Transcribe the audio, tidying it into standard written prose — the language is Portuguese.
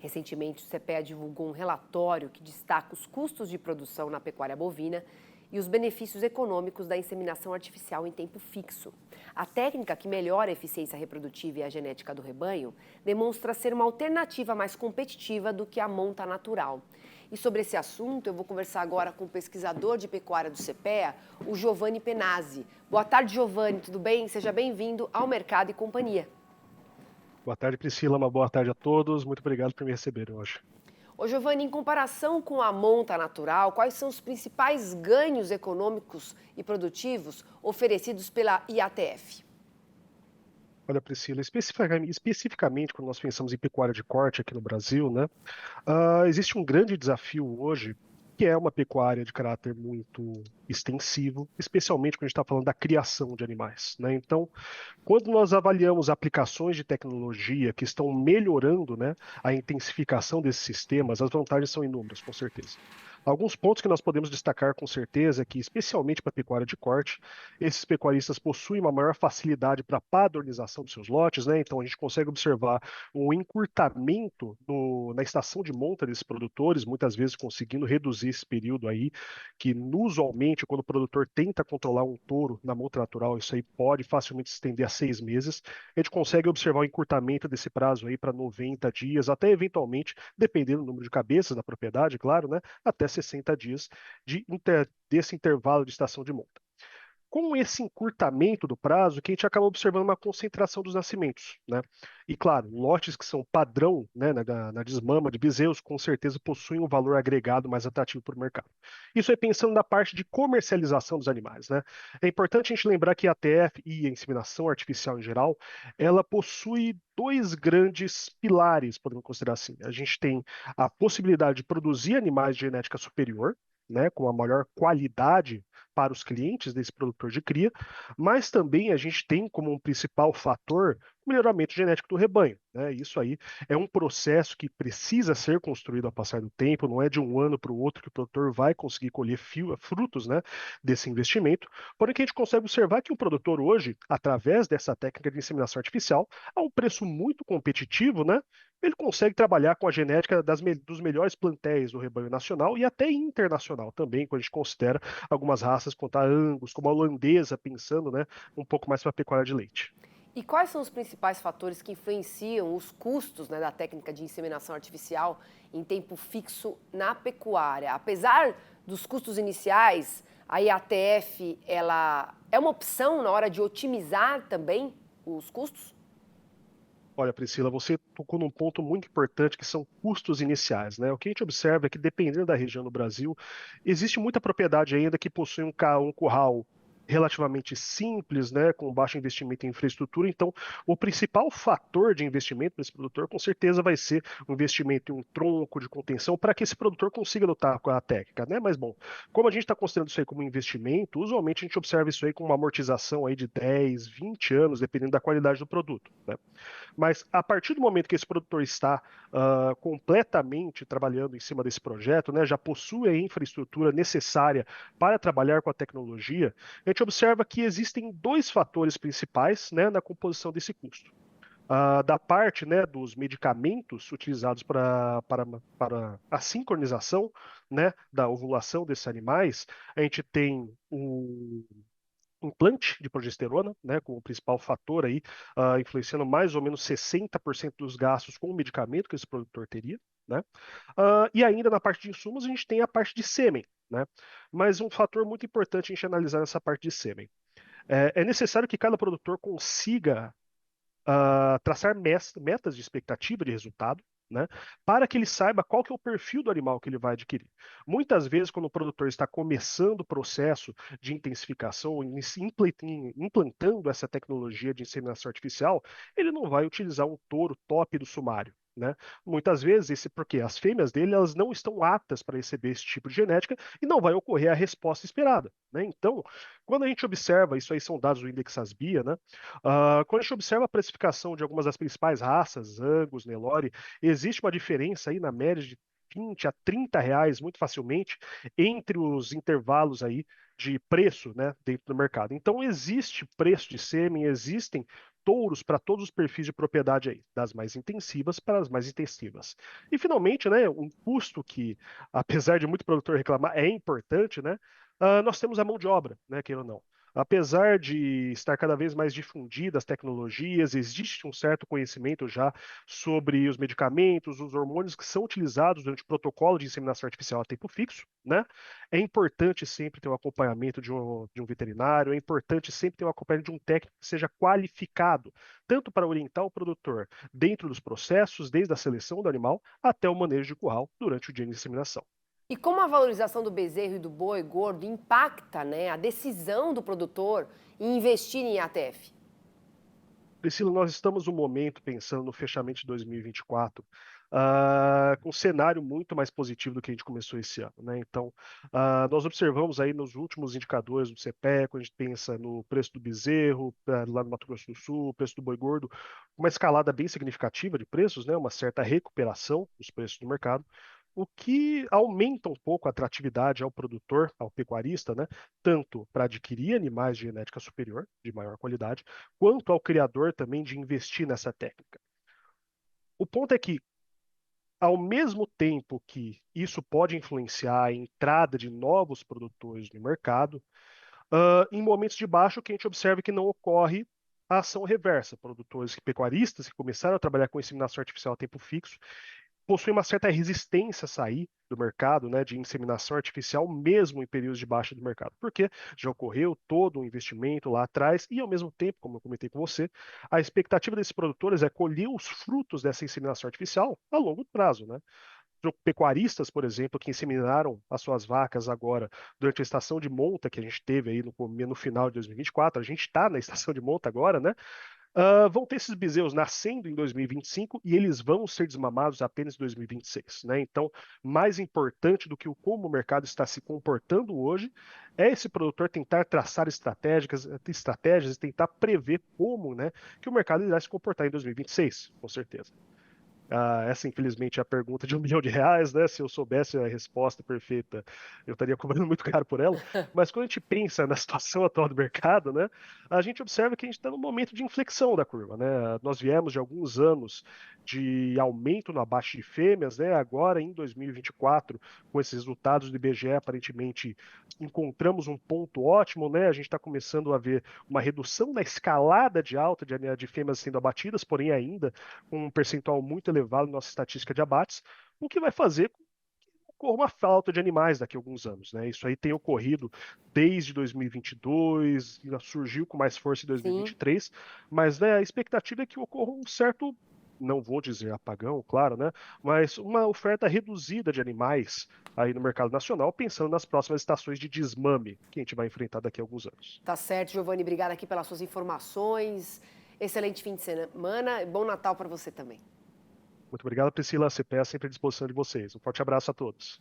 Recentemente, o CPEA divulgou um relatório que destaca os custos de produção na pecuária bovina e os benefícios econômicos da inseminação artificial em tempo fixo. A técnica que melhora a eficiência reprodutiva e a genética do rebanho demonstra ser uma alternativa mais competitiva do que a monta natural. E sobre esse assunto, eu vou conversar agora com o pesquisador de pecuária do CPEA, o Giovanni Penazzi. Boa tarde, Giovanni, tudo bem? Seja bem-vindo ao Mercado e Companhia. Boa tarde, Priscila. Uma boa tarde a todos. Muito obrigado por me receber hoje. Ô, Giovanni, em comparação com a monta natural, quais são os principais ganhos econômicos e produtivos oferecidos pela IATF? Olha, Priscila, especificamente quando nós pensamos em pecuária de corte aqui no Brasil, né, existe um grande desafio hoje, que é uma pecuária de caráter muito extensivo, especialmente quando a gente está falando da criação de animais, né? Então, quando nós avaliamos aplicações de tecnologia que estão melhorando, né, a intensificação desses sistemas, as vantagens são inúmeras, com certeza. Alguns pontos que nós podemos destacar com certeza é que, especialmente para a pecuária de corte, esses pecuaristas possuem uma maior facilidade para a padronização dos seus lotes, né? Então a gente consegue observar um encurtamento na estação de monta desses produtores, muitas vezes conseguindo reduzir esse período aí, que usualmente, quando o produtor tenta controlar um touro na monta natural, isso aí pode facilmente se estender a 6 meses. A gente consegue observar o encurtamento desse prazo aí para 90 dias, até eventualmente, dependendo do número de cabeças da propriedade, claro, né? Até 60 dias desse intervalo de estação de monta. Com esse encurtamento do prazo, que a gente acaba observando uma concentração dos nascimentos, né? E claro, lotes que são padrão, né, na desmama de bezerros, com certeza possuem um valor agregado mais atrativo para o mercado. Isso é pensando na parte de comercialização dos animais, né? É importante a gente lembrar que a ATF e a inseminação artificial em geral, ela possui dois grandes pilares, podemos considerar assim. A gente tem a possibilidade de produzir animais de genética superior, né, com a maior qualidade para os clientes desse produtor de cria, mas também a gente tem como um principal fator o melhoramento genético do rebanho, né? Isso aí é um processo que precisa ser construído ao passar do tempo, não é de um ano para o outro que o produtor vai conseguir colher frutos, né, desse investimento, porém que a gente consegue observar que o produtor hoje, através dessa técnica de inseminação artificial, a um preço muito competitivo, né, ele consegue trabalhar com a genética dos melhores plantéis do rebanho nacional e até internacional também, quando a gente considera algumas raças, como a Angus, como a holandesa, pensando, né, um pouco mais para a pecuária de leite. E quais são os principais fatores que influenciam os custos, né, da técnica de inseminação artificial em tempo fixo na pecuária? Apesar dos custos iniciais, a IATF ela é uma opção na hora de otimizar também os custos? Olha, Priscila, você tocou num ponto muito importante que são custos iniciais, né? O que a gente observa é que, dependendo da região do Brasil, existe muita propriedade ainda que possui um curral relativamente simples, né, com baixo investimento em infraestrutura. Então, o principal fator de investimento para esse produtor, com certeza, vai ser o investimento em um tronco de contenção para que esse produtor consiga lutar com a técnica, né? Mas, bom, como a gente está considerando isso aí como investimento, usualmente a gente observa isso aí com uma amortização aí de 10, 20 anos, dependendo da qualidade do produto, né? Mas a partir do momento que esse produtor está completamente trabalhando em cima desse projeto, né, já possui a infraestrutura necessária para trabalhar com a tecnologia, a gente observa que existem dois fatores principais, né, na composição desse custo. Da parte, né, dos medicamentos utilizados para a sincronização, né, da ovulação desses animais, a gente tem o implante de progesterona, né, como o principal fator aí, influenciando mais ou menos 60% dos gastos com o medicamento que esse produtor teria, né? E ainda na parte de insumos a gente tem a parte de sêmen, né? Mas um fator muito importante a gente analisar nessa parte de sêmen. É necessário que cada produtor consiga traçar metas de expectativa de resultado, né, para que ele saiba qual que é o perfil do animal que ele vai adquirir. Muitas vezes, quando o produtor está começando o processo de intensificação, implantando essa tecnologia de inseminação artificial, ele não vai utilizar um touro top do sumário. Né? Muitas vezes, porque as fêmeas dele elas não estão aptas para receber esse tipo de genética e não vai ocorrer a resposta esperada. Né? Então, quando a gente observa, isso aí são dados do Index Asbia, né? Quando a gente observa a precificação de algumas das principais raças, Angus, Nelore, existe uma diferença aí na média de 20 a 30 reais, muito facilmente, entre os intervalos aí de preço, né, dentro do mercado. Então, existe preço de sêmen, existem touros para todos os perfis de propriedade aí, das mais intensivas para as mais intensivas. E finalmente, né, um custo que, apesar de muito produtor reclamar, é importante, né? Nós temos a mão de obra, né, queira ou não. Apesar de estar cada vez mais difundidas as tecnologias, existe um certo conhecimento já sobre os medicamentos, os hormônios que são utilizados durante o protocolo de inseminação artificial a tempo fixo, né? É importante sempre ter o acompanhamento de um veterinário, é importante sempre ter o acompanhamento de um técnico que seja qualificado, tanto para orientar o produtor dentro dos processos, desde a seleção do animal até o manejo de curral durante o dia de inseminação. E como a valorização do bezerro e do boi gordo impacta, né, a decisão do produtor em investir em ATF? Priscila, nós estamos no momento, pensando no fechamento de 2024, com um cenário muito mais positivo do que a gente começou esse ano, né? Então, nós observamos aí nos últimos indicadores do CPEA, quando a gente pensa no preço do bezerro, lá no Mato Grosso do Sul, preço do boi gordo, uma escalada bem significativa de preços, né? Uma certa recuperação dos preços do mercado, o que aumenta um pouco a atratividade ao produtor, ao pecuarista, né? Tanto para adquirir animais de genética superior, de maior qualidade, quanto ao criador também de investir nessa técnica. O ponto é que, ao mesmo tempo que isso pode influenciar a entrada de novos produtores no mercado, em momentos de baixa, o que a gente observa é que não ocorre a ação reversa. Produtores pecuaristas que começaram a trabalhar com inseminação artificial a tempo fixo possuem uma certa resistência a sair do mercado, né, de inseminação artificial, mesmo em períodos de baixa do mercado, porque já ocorreu todo um investimento lá atrás e, ao mesmo tempo, como eu comentei com você, a expectativa desses produtores é colher os frutos dessa inseminação artificial a longo prazo, né? Pecuaristas, por exemplo, que inseminaram as suas vacas agora durante a estação de monta que a gente teve aí no final de 2024, a gente está na estação de monta agora, né? Vão ter esses bezerros nascendo em 2025 e eles vão ser desmamados apenas em 2026, né? Então, mais importante do que o como o mercado está se comportando hoje é esse produtor tentar traçar estratégias e tentar prever como, né, que o mercado irá se comportar em 2026, com certeza. Essa, infelizmente, é a pergunta de R$ 1 milhão, né? Se eu soubesse a resposta perfeita, eu estaria cobrando muito caro por ela. Mas quando a gente pensa na situação atual do mercado, né, a gente observa que a gente está num momento de inflexão da curva, né? Nós viemos de alguns anos de aumento no abate de fêmeas, né? Agora, em 2024, com esses resultados do IBGE, aparentemente encontramos um ponto ótimo, né? A gente está começando a ver uma redução na escalada de alta de fêmeas sendo abatidas, porém ainda com um percentual muito elevado na nossa estatística de abates, o que vai fazer com que ocorra uma falta de animais daqui a alguns anos, né? Isso aí tem ocorrido desde 2022, surgiu com mais força em Sim. 2023, mas, né, a expectativa é que ocorra um certo, não vou dizer apagão, claro, né? Mas uma oferta reduzida de animais aí no mercado nacional, pensando nas próximas estações de desmame que a gente vai enfrentar daqui a alguns anos. Tá certo, Giovanni, obrigada aqui pelas suas informações. Excelente fim de semana e bom Natal para você também. Muito obrigado, Priscila. A CPE sempre à disposição de vocês. Um forte abraço a todos.